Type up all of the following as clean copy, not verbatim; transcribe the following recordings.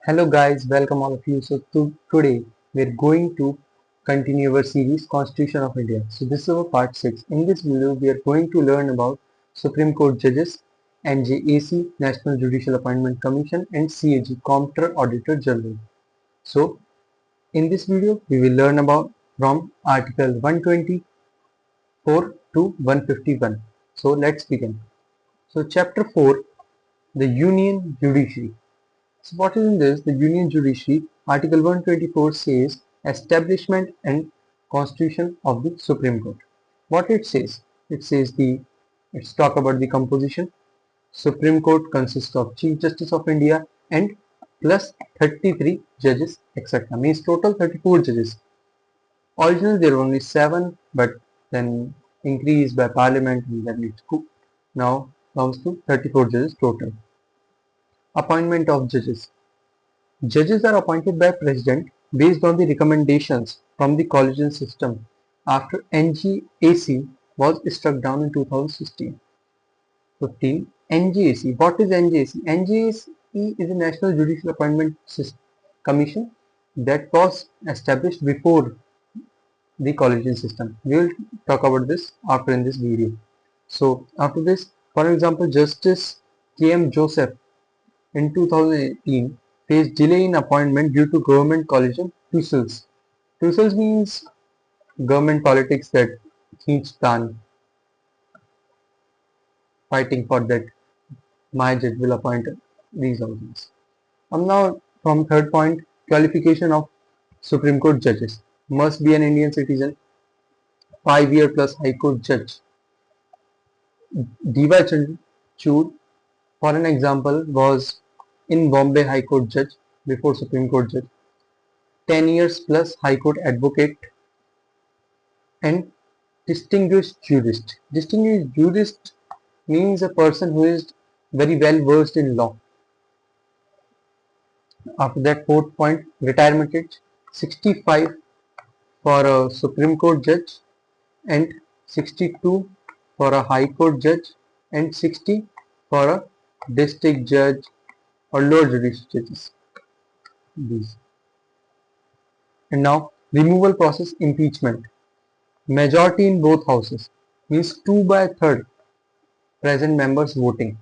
Hello guys, welcome all of you. Today we're going to continue our series Constitution of India. So this is our part 6. In this video we are going to learn about Supreme Court judges, NJAC, National Judicial Appointment Commission and CAG, Comptroller Auditor General. So in this video we will learn about from Article 124 to 151. So let's begin. So Chapter 4, the Union Judiciary. So what is in this? The Union Judiciary, Article 124 says establishment and constitution of the Supreme Court. What it says? Let's talk about the composition. Supreme Court consists of Chief Justice of India and plus 33 judges, etc. Means total 34 judges. Originally there were only 7, but then increased by Parliament and then it now comes to 34 judges total. Appointment of judges. Judges are appointed by President based on the recommendations from the Collegium system after NJAC was struck down in 2016. 15. NJAC. What is NJAC? NJAC is a National Judicial Appointment Commission that was established before the Collegium system. We will talk about this after in this video. So after this, for example, Justice K.M. Joseph in 2018 faced delay in appointment due to government collision tussles. Tussles means government politics that each plan fighting for that my judge will appoint these organs. Now from third point, qualification of Supreme Court judges. Must be an Indian citizen, 5-year plus High Court judge. D.Y. Chandrachud, for an example, was in Bombay High Court judge before Supreme Court judge, 10 years plus High Court advocate and distinguished jurist. Distinguished jurist means a person who is very well versed in law. After that, fourth point, retirement age, 65 for a Supreme Court judge and 62 for a High Court judge and 60 for a district judge or lower judicial judges. These. And now removal process, impeachment. Majority in both houses means 2/3 present members voting.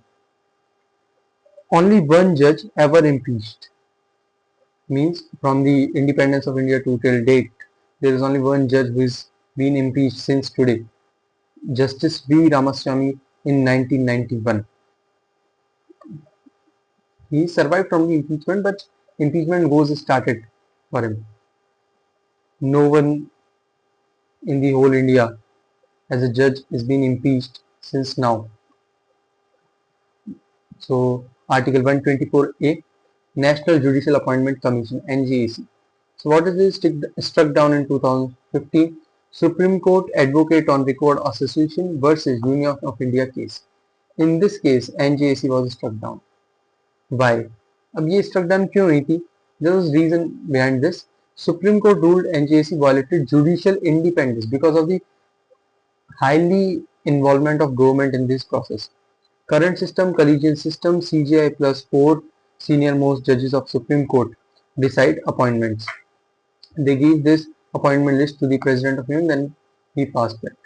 Only one judge ever impeached means from the independence of India to till date there is only one judge who is been impeached since today, Justice V. Ramaswamy in 1991. He survived from the impeachment, but impeachment goes started for him. No one in the whole India as a judge is being impeached since now. So Article 124A, National Judicial Appointment Commission, NJAC. So what is this? Struck down in 2015. Supreme Court Advocate on Record Association versus Union of India case. In this case, NJAC was struck down. Why? अब ये struck down क्यों हुई थी? There was reason behind this. Supreme Court ruled NJAC violated judicial independence because of the highly involvement of government in this process. Current system, Collegium system, CGI plus 4 senior most judges of Supreme Court decide appointments. They give this appointment list to the President of Union, then he passed that.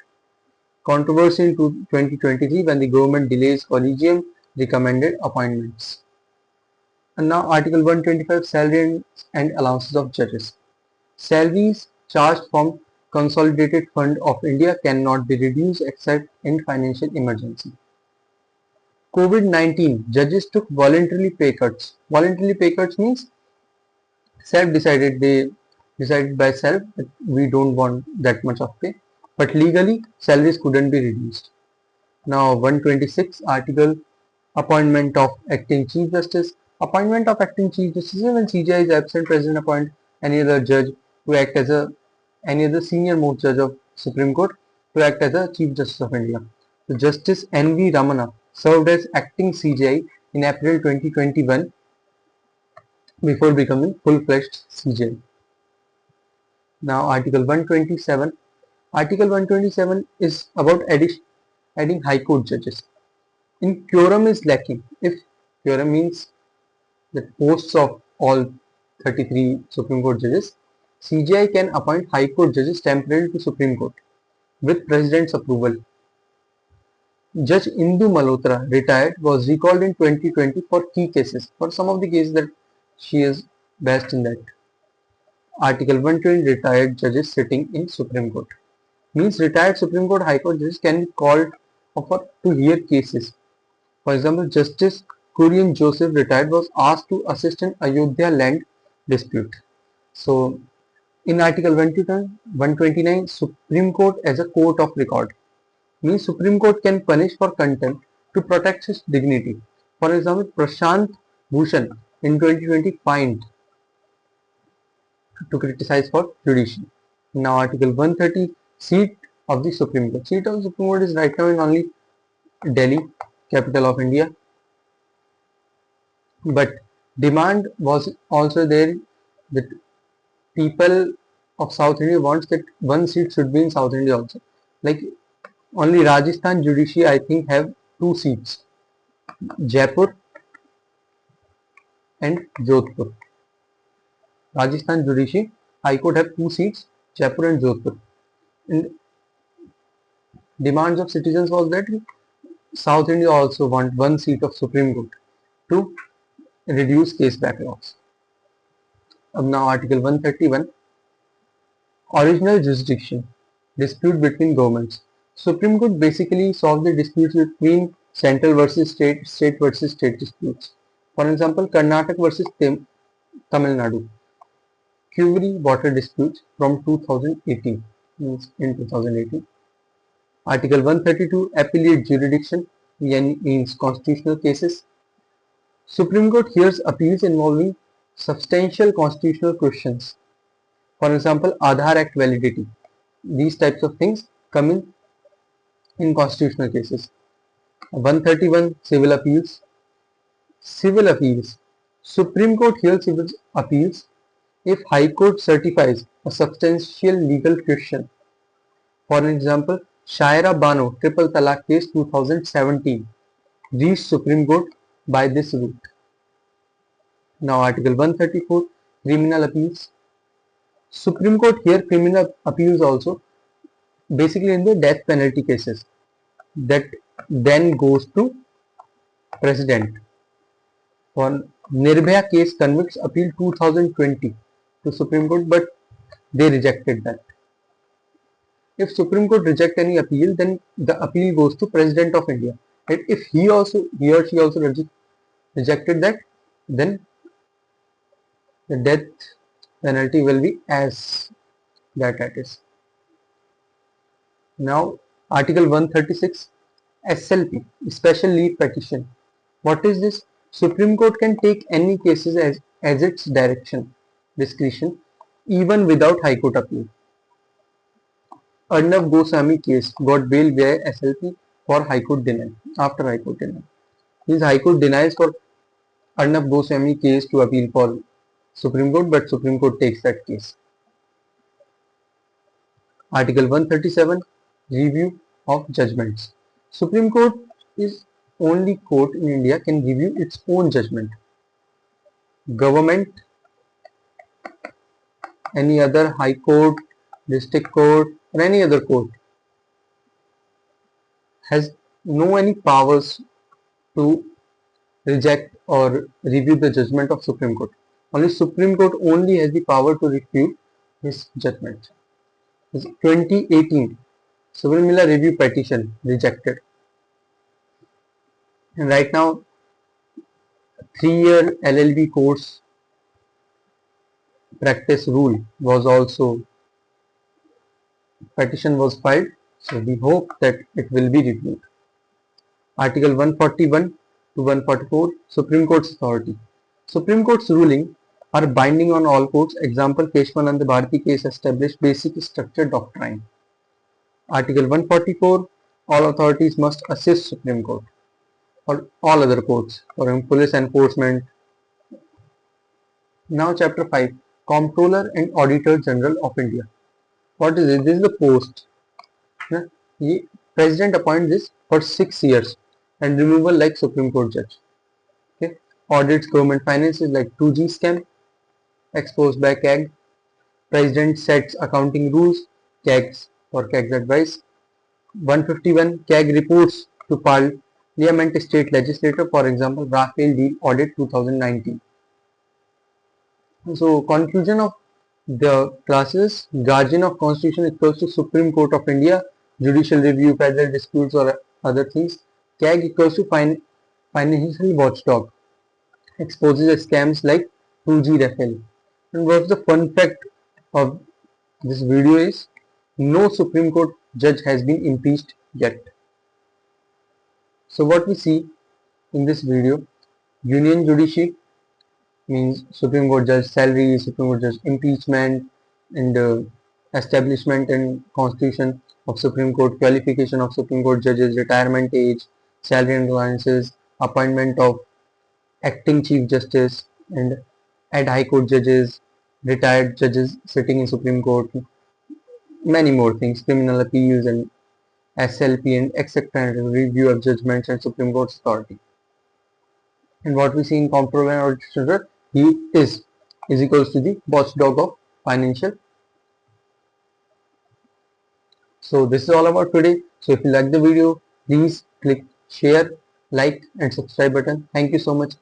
Controversy in 2023 when the government delays Collegium recommended appointments. And now Article 125, Salaries and Allowances of Judges. Salaries charged from Consolidated Fund of India cannot be reduced except in financial emergency. COVID-19, judges took voluntarily pay cuts. Voluntarily pay cuts means self-decided, they decided by self that we don't want that much of pay, but legally salaries couldn't be reduced. Now 126 article, appointment of acting Chief Justice. Appointment of acting Chief Justice when CJI is absent, President appoint any other judge to act as any other senior most judge of Supreme Court to act as a Chief Justice of India. So Justice N.V. Ramana served as acting CJI in April 2021 before becoming full-fledged CJI. Now Article 127. Article 127 is about adding High Court judges. In quorum is lacking. If quorum means the posts of all 33 Supreme Court judges. CGI can appoint High Court judges temporarily to Supreme Court with President's approval. Judge Indu Malhotra, retired, was recalled in 2020 for key cases. For some of the cases that she is best in that. Article 120, retired judges sitting in Supreme Court. Means retired Supreme Court High Court judges can be called upon to hear cases. For example, Justice Kurian Joseph, retired, was asked to assist in Ayodhya land dispute. So, in Article 129, Supreme Court as a court of record. Means Supreme Court can punish for contempt to protect his dignity. For example, Prashant Bhushan in 2020 fined to criticize for Judiciary. Now Article 130, seat of the Supreme Court. Seat of the Supreme Court is right now in only Delhi, capital of India. But demand was also there that people of South India wants that one seat should be in South India also. Like only Rajasthan Judiciary I think have 2 seats, Jaipur and Jodhpur. Rajasthan Judiciary High Court have 2 seats, Jaipur and Jodhpur. And demands of citizens was that South India also want 1 seat of Supreme Court to reduce case backlogs. Now Article 131, original jurisdiction, dispute between governments. Supreme Court basically solve the disputes between central versus state, state versus state disputes. For example, Karnataka versus Tamil Nadu, Cauvery water disputes from 2018. In 2018. Article 132, appellate jurisdiction, means constitutional cases. Supreme Court hears appeals involving substantial constitutional questions. For example, Aadhaar Act validity. These types of things come in constitutional cases. 131, civil appeals. Civil appeals. Supreme Court hears civil appeals if High Court certifies a substantial legal question. For example, Shaira Bano triple talaq case 2017 reached Supreme Court by this route. Now Article 134, criminal appeals. Supreme Court hear criminal appeals also, basically in the death penalty cases, that then goes to President. For Nirbhaya case, convicts appeal 2020 to Supreme Court, but they rejected that. If Supreme Court reject any appeal, then the appeal goes to President of India. And if he or she also rejected that, then the death penalty will be as that is. Now Article 136, SLP, special leave petition. What is this? Supreme Court can take any cases as its discretion, even without High Court appeal. Arnab Goswami case got bail via SLP for High Court denial. After High Court denial, means High Court denies for Arnab Goswami case to appeal for Supreme Court, but Supreme Court takes that case. Article 137, review of judgments. Supreme Court is only court in India can review its own judgment. Government, any other High Court, District Court, or any other court has no any powers to reject or review the judgment of Supreme Court. Only Supreme Court only has the power to review his judgment. 2018, Sabarimala review petition rejected. And right now, 3-year LLB course practice rule was also, petition was filed, so we hope that it will be reviewed. Article 141 to 144, Supreme Court's authority. Supreme Court's ruling are binding on all courts. Example, Keshwananda Bharati case established basic structure doctrine. Article 144, all authorities must assist Supreme Court or all other courts, for example, police enforcement. Now Chapter 5, Comptroller and Auditor General of India. What is it? This is the post. President appoints this for 6 years and removal like Supreme Court judge. Okay. Audits government finances like 2G scam, exposed by CAG. President sets accounting rules, CAG's advice. 151 CAG reports to Parliament state legislator, for example, Rafale deal audit 2019. So conclusion of the classes: guardian of constitution equals to Supreme Court of India, judicial review, federal disputes or other things. CAG equals to financial watchdog, exposes scams like 2G Rafale. And what's the fun fact of this video is no Supreme Court judge has been impeached yet. So what we see in this video, Union Judiciary means Supreme Court judge salary, Supreme Court judge impeachment, and establishment and constitution of Supreme Court, qualification of Supreme Court judges, retirement age, salary and allowances, appointment of acting Chief Justice and ad high court judges, retired judges sitting in Supreme Court, many more things, criminal appeals and SLP and etc. and review of judgments and Supreme Court's authority. And what we see in comptroller and auditor, he is equals to the watchdog of financial. So this is all about today. So if you like the video, please click share, like and subscribe button. Thank you so much.